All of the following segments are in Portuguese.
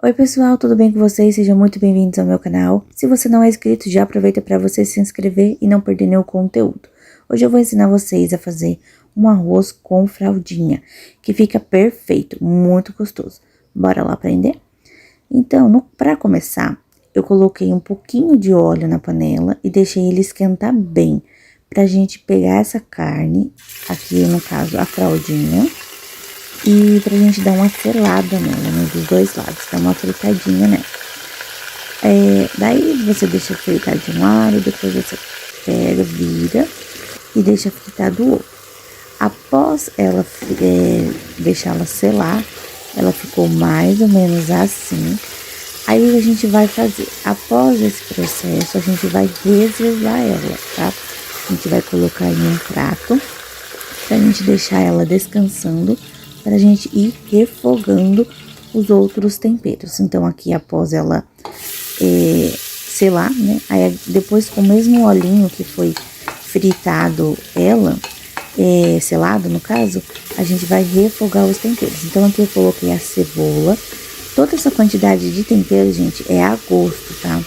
Oi pessoal, tudo bem com vocês? Sejam muito bem-vindos ao meu canal. Se você não é inscrito, já aproveita para você se inscrever e não perder nenhum conteúdo. Hoje eu vou ensinar vocês a fazer um arroz com fraldinha, que fica perfeito, muito gostoso. Bora lá aprender? Então, para começar, eu coloquei um pouquinho de óleo na panela e deixei ele esquentar bem, pra gente pegar essa carne, aqui no caso a fraldinha, e pra gente dar uma selada nela, né, dos dois lados, dar uma fritadinha nela. Daí você deixa fritar de um lado, depois você pega, vira e deixa fritar do outro. Após ela deixar ela selar, ela ficou mais ou menos assim. Aí a gente vai fazer, após esse processo, a gente vai reservar ela, tá? A gente vai colocar em um prato, pra gente deixar ela descansando, pra gente ir refogando os outros temperos. Então, aqui após ela selar, né? Aí depois com o mesmo olhinho que foi fritado ela, selado no caso, a gente vai refogar os temperos. Então, aqui eu coloquei a cebola. Toda essa quantidade de tempero, gente, é a gosto, tá?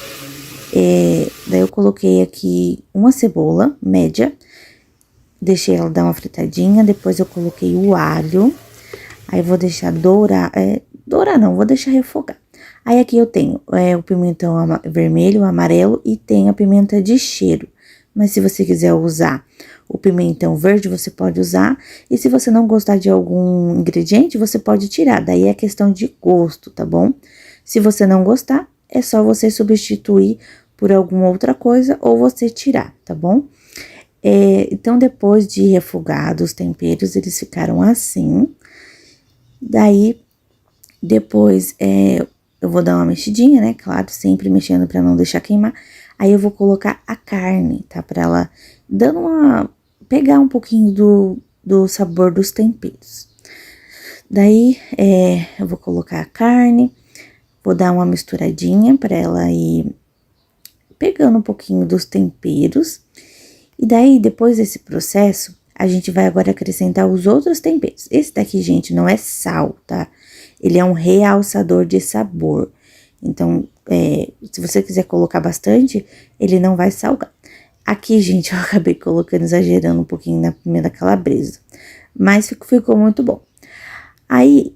Daí eu coloquei aqui uma cebola média, deixei ela dar uma fritadinha, depois eu coloquei o alho, aí vou deixar dourar, dourar não, vou deixar refogar. Aí aqui eu tenho o pimentão vermelho, amarelo e tenho a pimenta de cheiro. Mas se você quiser usar o pimentão verde, você pode usar. E se você não gostar de algum ingrediente, você pode tirar. Daí é questão de gosto, tá bom? Se você não gostar, é só você substituir por alguma outra coisa ou você tirar, tá bom? Então, depois de refogados os temperos, eles ficaram assim. Daí, depois, eu vou dar uma mexidinha, né? Claro, sempre mexendo pra não deixar queimar. Aí eu vou colocar a carne, tá? Pra ela pegar um pouquinho do sabor dos temperos. Daí, eu vou colocar a carne, vou dar uma misturadinha pra ela ir pegando um pouquinho dos temperos. E daí, depois desse processo, a gente vai agora acrescentar os outros temperos. Esse daqui, gente, não é sal, tá? Ele é um realçador de sabor. Então, se você quiser colocar bastante, ele não vai salgar. Aqui, gente, eu acabei colocando, exagerando um pouquinho na pimenta calabresa, mas ficou muito bom. Aí,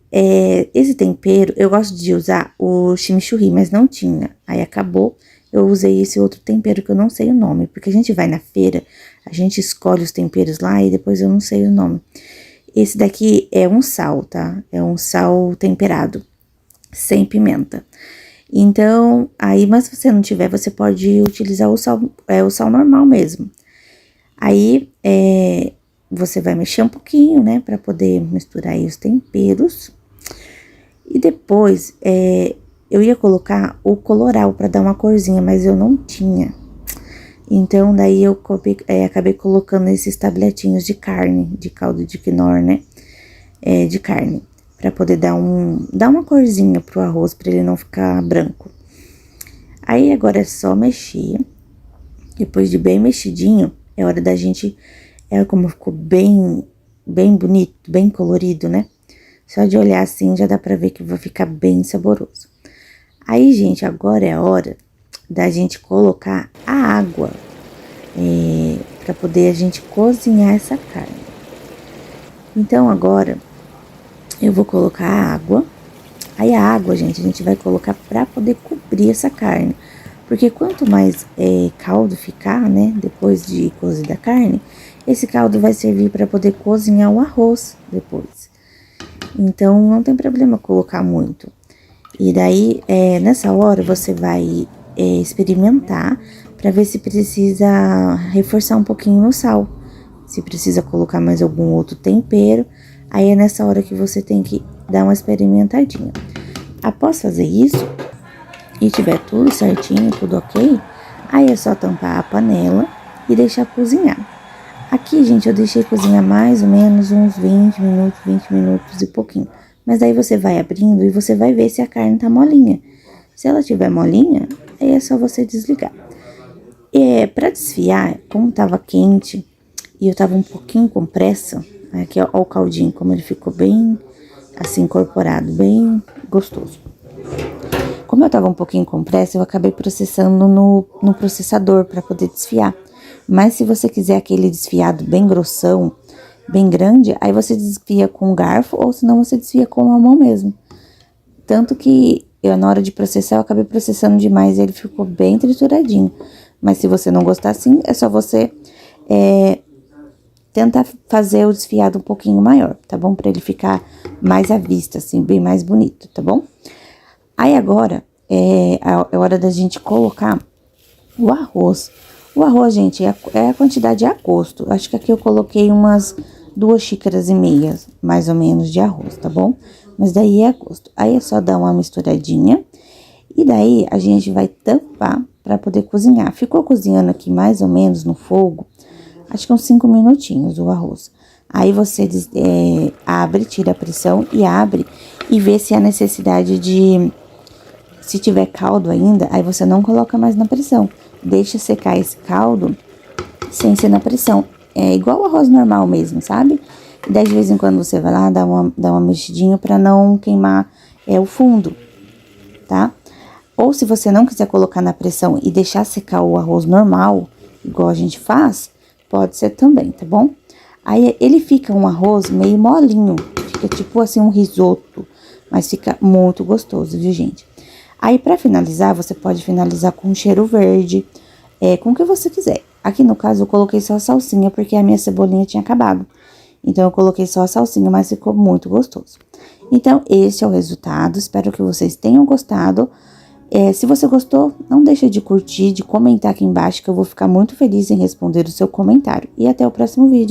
esse tempero, eu gosto de usar o chimichurri, mas não tinha. Aí, acabou, eu usei esse outro tempero que eu não sei o nome, porque a gente vai na feira, a gente escolhe os temperos lá e depois eu não sei o nome. Esse daqui é um sal, tá? É um sal temperado, sem pimenta. Então, aí, mas se você não tiver, você pode utilizar o sal normal mesmo. Aí, você vai mexer um pouquinho, né, pra poder misturar aí os temperos. E depois, eu ia colocar o coloral pra dar uma corzinha, mas eu não tinha. Então, daí eu acabei colocando esses tabletinhos de carne, de caldo de quinoa, né, de carne. Pra poder dar uma corzinha pro arroz, pra ele não ficar branco. Aí, agora é só mexer. Depois de bem mexidinho, é hora da gente... como ficou bem bonito, bem colorido, né? Só de olhar assim, já dá pra ver que vai ficar bem saboroso. Aí, gente, agora é a hora da gente colocar a água. Pra poder a gente cozinhar essa carne. Então, agora... eu vou colocar a água. Aí a água, gente, a gente vai colocar pra poder cobrir essa carne. Porque quanto mais caldo ficar, né, depois de cozida a carne, esse caldo vai servir pra poder cozinhar o arroz depois. Então, não tem problema colocar muito. E daí, nessa hora, você vai experimentar pra ver se precisa reforçar um pouquinho no sal. Se precisa colocar mais algum outro tempero. Aí, é nessa hora que você tem que dar uma experimentadinha. Após fazer isso, e tiver tudo certinho, tudo ok, aí é só tampar a panela e deixar cozinhar. Aqui, gente, eu deixei cozinhar mais ou menos uns 20 minutos e pouquinho. Mas daí você vai abrindo e você vai ver se a carne tá molinha. Se ela tiver molinha, aí é só você desligar. Pra desfiar, como tava quente e eu tava um pouquinho com pressa... aqui, ó, o caldinho, como ele ficou bem, assim, incorporado, bem gostoso. Como eu tava um pouquinho com pressa, eu acabei processando no processador para poder desfiar. Mas se você quiser aquele desfiado bem grossão, bem grande, aí você desfia com um garfo ou senão você desfia com a mão mesmo. Tanto que eu, na hora de processar, eu acabei processando demais e ele ficou bem trituradinho. Mas se você não gostar assim, é só você tentar fazer o desfiado um pouquinho maior, tá bom? Pra ele ficar mais à vista, assim, bem mais bonito, tá bom? Aí agora, é hora da gente colocar o arroz. O arroz, gente, é a quantidade a gosto. Acho que aqui eu coloquei umas 2,5 xícaras, mais ou menos, de arroz, tá bom? Mas daí é a gosto. Aí é só dar uma misturadinha. E daí, a gente vai tampar pra poder cozinhar. Ficou cozinhando aqui mais ou menos no fogo, acho que uns 5 minutinhos o arroz. Aí você abre, tira a pressão e abre e vê se há necessidade de... Se tiver caldo ainda, aí você não coloca mais na pressão. Deixa secar esse caldo sem ser na pressão. É igual o arroz normal mesmo, sabe? E daí de vez em quando você vai lá, dá uma mexidinha pra não queimar o fundo, tá? Ou se você não quiser colocar na pressão e deixar secar o arroz normal, igual a gente faz, pode ser também, tá bom? Aí ele fica um arroz meio molinho, fica tipo assim um risoto, mas fica muito gostoso, viu, gente? Aí pra finalizar, você pode finalizar com cheiro verde, com o que você quiser. Aqui no caso eu coloquei só a salsinha, porque a minha cebolinha tinha acabado. Então eu coloquei só a salsinha, mas ficou muito gostoso. Então esse é o resultado, espero que vocês tenham gostado. Se você gostou, não deixa de curtir, de comentar aqui embaixo, que eu vou ficar muito feliz em responder o seu comentário. E até o próximo vídeo.